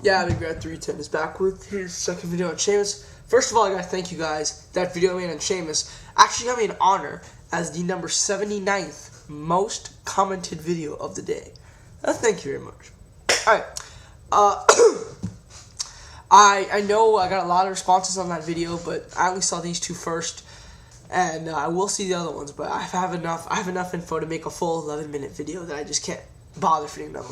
Yeah, Big Red 310 is back with his second video on Sheamus. First of all, I gotta thank you guys. That video I made on Sheamus actually got me an honor as the number 79th most commented video of the day. Thank you very much. Alright, I know I got a lot of responses on that video, but I only saw these two first, and I will see the other ones, but I have enough info to make a full 11-minute video that I just can't bother fitting them.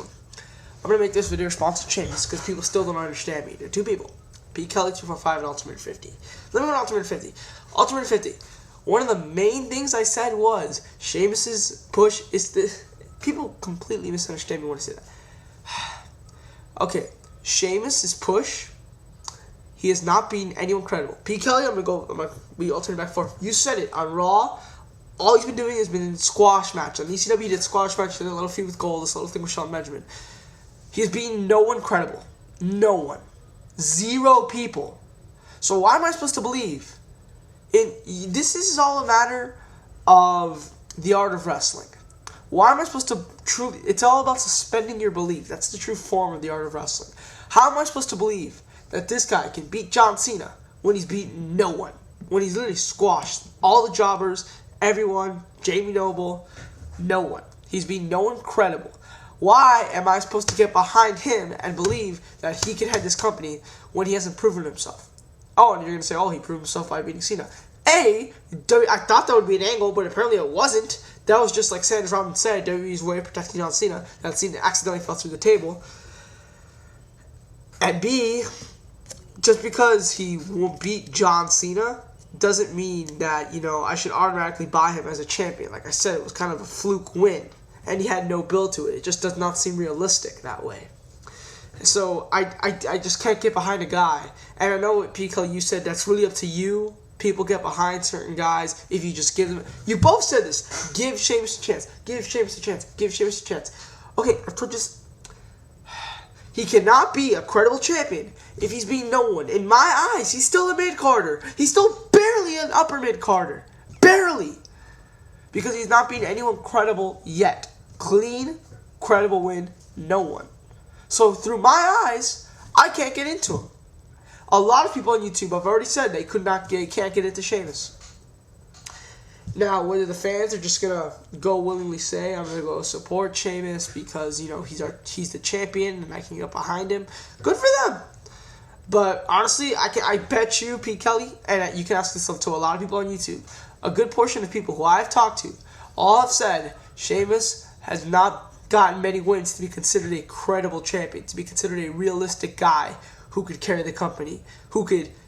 I'm going to make this video sponsored Sheamus because people still don't understand me. There are two people, Pkelly345 and Ultimator50. Let me go to Ultimator50. Ultimator50, one of the main things I said was Sheamus's push is the... People completely misunderstand me when I say that. Okay, Sheamus's push, he has not beaten anyone credible. Pkelly, I'm going to be alternate back forth. You said it on Raw. All he's been doing has been in squash match. On ECW, he did squash match, and a little feud with Gold, this little thing with Sean Benjamin. He has beaten no one credible. No one. 0 people. So why am I supposed to believe? This is all a matter of the art of wrestling. Why am I supposed to truly... It's all about suspending your belief. That's the true form of the art of wrestling. How am I supposed to believe that this guy can beat John Cena when he's beaten no one? When he's literally squashed all the jobbers, everyone, Jamie Noble, no one. He's beaten no one credible. Why am I supposed to get behind him and believe that he can head this company when he hasn't proven himself? Oh, and you're going to say, oh, he proved himself by beating Cena. I thought that would be an angle, but apparently it wasn't. That was just like Sanders Robinson said, WWE's way of protecting John Cena. That Cena accidentally fell through the table. And B, just because he will beat John Cena doesn't mean that, I should automatically buy him as a champion. Like I said, it was kind of a fluke win. And he had no build to it. It just does not seem realistic that way. So I just can't get behind a guy. And I know what Pkelly, you said, that's really up to you. People get behind certain guys if you just give them... You both said this. Give Sheamus a chance. Give Sheamus a chance. Give Sheamus a chance. Okay, I've told this... He cannot be a credible champion if he's beating no one. In my eyes, he's still a mid-carder. He's still barely an upper mid-carder. Barely. Because he's not beating anyone credible yet. Clean, credible win, no one. So through my eyes, I can't get into him. A lot of people on YouTube have already said they can't get into Sheamus. Now, whether the fans are just gonna go willingly say I'm gonna go support Sheamus because he's the champion and I can get behind him, good for them. But honestly, I bet you, Pkelly, and you can ask this to a lot of people on YouTube. A good portion of people who I've talked to all have said Sheamus has not gotten many wins to be considered a credible champion, to be considered a realistic guy who could carry the company,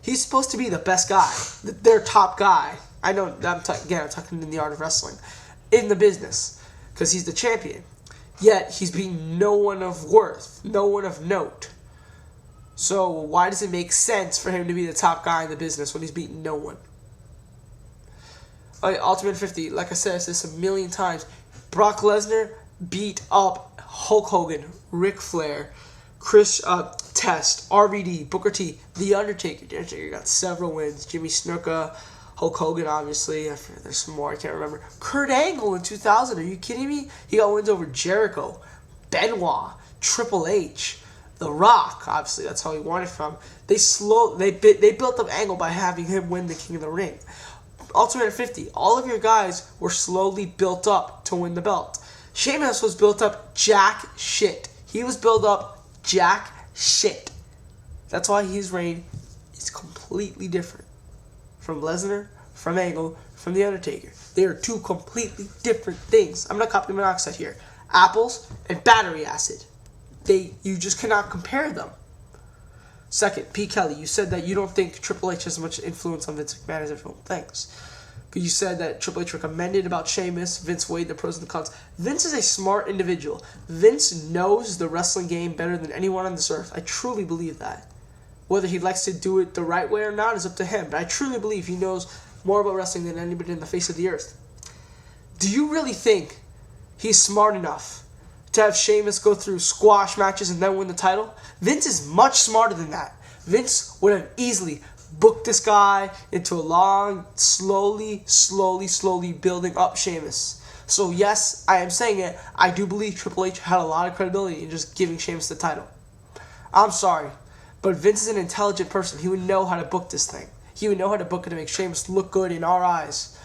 he's supposed to be the best guy, their top guy. I know, I'm talking in the art of wrestling, in the business, because he's the champion. Yet, he's being no one of worth, no one of note. So, why does it make sense for him to be the top guy in the business when he's beating no one? Ultimator50, like I said this a million times, Brock Lesnar beat up Hulk Hogan, Ric Flair, Chris Test, RVD, Booker T, The Undertaker. The Undertaker got several wins. Jimmy Snuka, Hulk Hogan, obviously. There's some more I can't remember. Kurt Angle in 2000. Are you kidding me? He got wins over Jericho, Benoit, Triple H, The Rock. Obviously, that's how he won it from. They built up Angle by having him win the King of the Ring. Ultimator50, all of your guys were slowly built up to win the belt. Sheamus was built up jack shit. He was built up jack shit. That's why his reign is completely different from Lesnar, from Angle, from The Undertaker. They are two completely different things. I'm not copying monoxide here. Apples and battery acid. You just cannot compare them. Second, Pkelly, you said that you don't think Triple H has much influence on Vince McMahon as everyone thinks. You said that Triple H recommended about Sheamus. Vince weighed the pros and the cons. Vince is a smart individual. Vince knows the wrestling game better than anyone on this earth. I truly believe that. Whether he likes to do it the right way or not is up to him. But I truly believe he knows more about wrestling than anybody in the face of the earth. Do you really think he's smart enough to have Sheamus go through squash matches and then win the title? Vince is much smarter than that. Vince would have easily booked this guy into a long, slowly building up Sheamus. So yes, I am saying it. I do believe Triple H had a lot of credibility in just giving Sheamus the title. I'm sorry, but Vince is an intelligent person. He would know how to book this thing. He would know how to book it to make Sheamus look good in our eyes.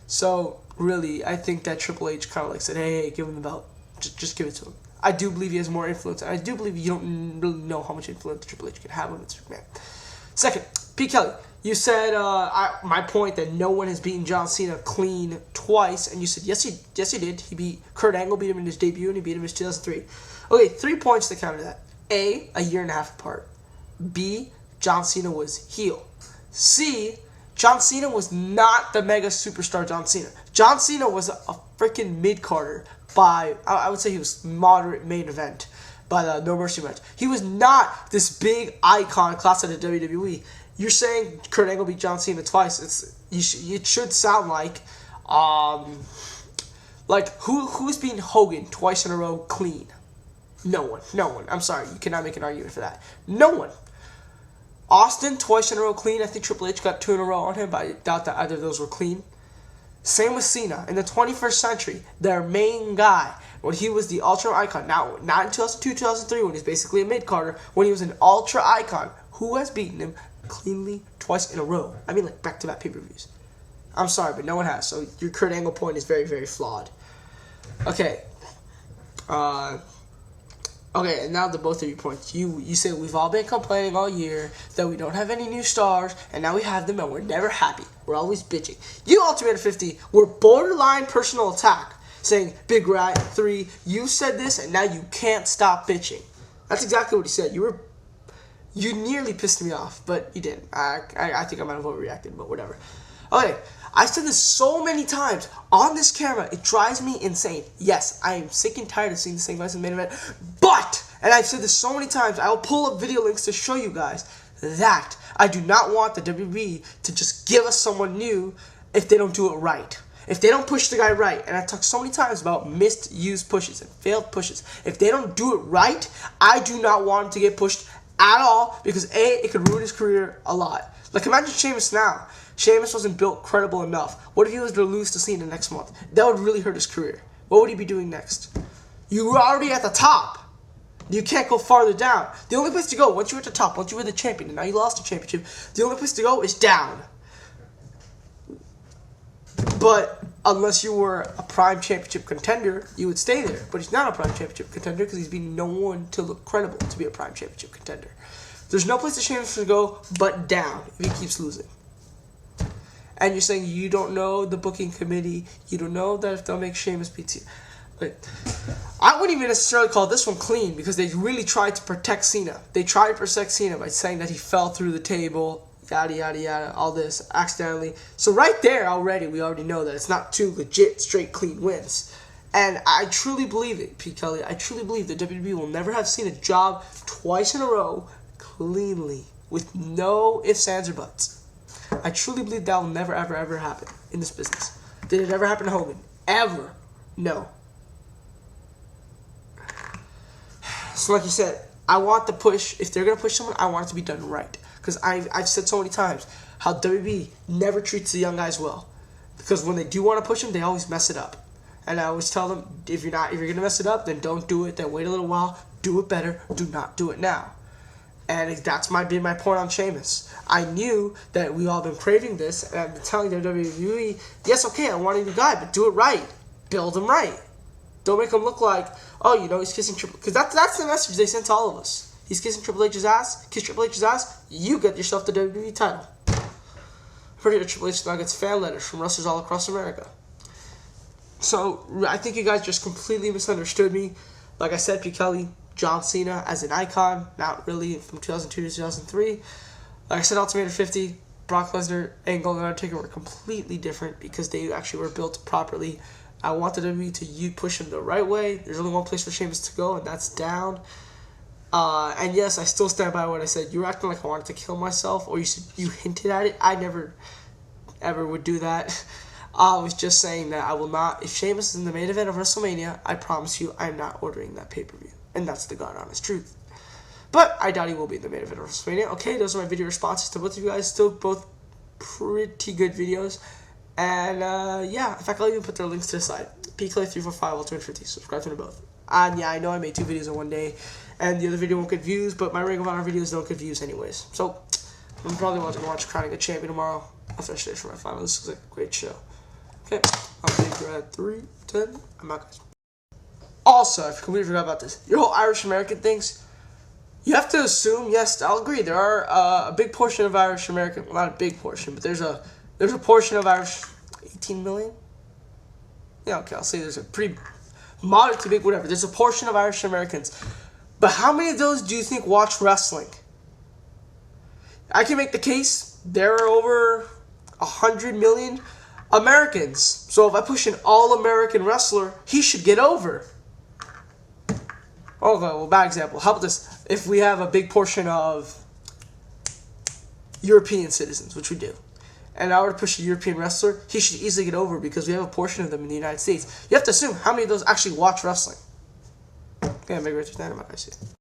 So, really, I think that Triple H kind of like said, hey, give him the belt. Just give it to him. I do believe he has more influence, and I do believe you don't really know how much influence Triple H can have on Vince McMahon. Second, Pkelly, you said my point that no one has beaten John Cena clean twice, and you said yes he did. He beat Kurt Angle, beat him in his debut, and he beat him in 2003. Okay, 3 points to counter that. A year and a half apart. B, John Cena was heel. C, John Cena was not the mega superstar John Cena. John Cena was a freaking mid-carder by, I would say he was moderate main event by the No Mercy match. He was not this big icon class of the WWE. You're saying Kurt Angle beat John Cena twice. It should sound like who's beaten Hogan twice in a row clean? No one. I'm sorry, you cannot make an argument for that. No one. Austin twice in a row clean. I think Triple H got 2 in a row on him, but I doubt that either of those were clean. Same with Cena. In the 21st century, their main guy, when he was the ultra icon, now not in 2002, 2003, when he's basically a mid-carder, when he was an ultra icon, who has beaten him cleanly twice in a row? I mean, like back-to-back pay-per-views. I'm sorry, but no one has. So your Kurt Angle point is very, very flawed. Okay. Okay, and now the both of you points. You say we've all been complaining all year that we don't have any new stars, and now we have them, and we're never happy. We're always bitching. You, Ultimator50, were borderline personal attack, saying, Big Rat 3, you said this, and now you can't stop bitching. That's exactly what he said. You nearly pissed me off, but you didn't. I think I might have overreacted, but whatever. Okay, I said this so many times on this camera, it drives me insane. Yes, I am sick and tired of seeing the same guys in the main event, but, and I've said this so many times, I will pull up video links to show you guys that I do not want the WWE to just give us someone new if they don't do it right. If they don't push the guy right, and I talked so many times about misused pushes and failed pushes, if they don't do it right, I do not want him to get pushed at all, because A, it could ruin his career a lot. Like, imagine Sheamus now. Sheamus wasn't built credible enough. What if he was to lose to Cena next month? That would really hurt his career. What would he be doing next? You were already at the top. You can't go farther down. The only place to go, once you're at the top, once you were the champion, and now you lost the championship, the only place to go is down. But unless you were a prime championship contender, you would stay there. But he's not a prime championship contender because he's been known to look credible to be a prime championship contender. There's no place that Sheamus can go but down if he keeps losing. And you're saying you don't know the booking committee, you don't know that if they'll make Sheamus beat you. Like, I wouldn't even necessarily call this one clean because they really tried to protect Cena. They tried to protect Cena by saying that he fell through the table, yada, yada, yada, all this, accidentally. So right there already, we already know that it's not 2 legit, straight, clean wins. And I truly believe it, Pkelly. I truly believe that WWE will never have seen a job twice in a row cleanly with no ifs, ands, or buts. I truly believe that will never, ever, ever happen in this business. Did it ever happen to Hogan? Ever? No. So like you said, I want the push. If they're going to push someone, I want it to be done right. Because I've said so many times how WWE never treats the young guys well. Because when they do want to push them, they always mess it up. And I always tell them, if you're going to mess it up, then don't do it. Then wait a little while. Do it better. Do not do it now. And that's been my point on Sheamus. I knew that we all been craving this, and I've been telling the WWE, yes, okay, I want a new guy, but do it right. Build him right. Don't make him look like, oh, you know, he's kissing Triple H. Because that's the message they sent to all of us. He's kissing Triple H's ass. Kiss Triple H's ass. You get yourself the WWE title. Pretty sure Triple H now gets fan letters from wrestlers all across America. So I think you guys just completely misunderstood me. Like I said, Pkelly, John Cena as an icon, not really from 2002 to 2003. Like I said, Ultimator50, Brock Lesnar, Angle, and Undertaker were completely different because they actually were built properly. I want the WWE to push him the right way. There's only one place for Sheamus to go, and that's down. And yes, I still stand by what I said. You were acting like I wanted to kill myself, or you hinted at it. I never, ever would do that. I was just saying that I will not. If Sheamus is in the main event of WrestleMania, I promise you I'm not ordering that pay-per-view. And that's the God honest truth. But I doubt he will be in the main event of WrestleMania. Okay, those are my video responses to both of you guys. Still both pretty good videos. And yeah, in fact, I'll even put their links to the side. Pkelly345, Ultimator50. Subscribe to them both. And yeah, I know I made 2 videos in one day. and the other video won't get views, but my Ring of Honor videos don't get views anyways. So I'm probably going to watch Crowning a Champion tomorrow after I finish for my final. This looks like a great show. Okay, I'll be here at 3:10. I'm out, guys. Also, I completely forgot about this. Your whole Irish American things. You have to assume, yes, I'll agree. There are a big portion of Irish American, well, not a big portion, but there's a portion of Irish, 18 million? Yeah, okay, I'll say there's a pretty moderate to big, whatever. There's a portion of Irish Americans. But how many of those do you think watch wrestling? I can make the case there are over 100 million Americans. So if I push an all-American wrestler, he should get over. Okay, well, bad example. How about this? If we have a big portion of European citizens, which we do, and I were to push a European wrestler, he should easily get over because we have a portion of them in the United States. You have to assume how many of those actually watch wrestling. Okay, I'm right there. I'm not going to see it.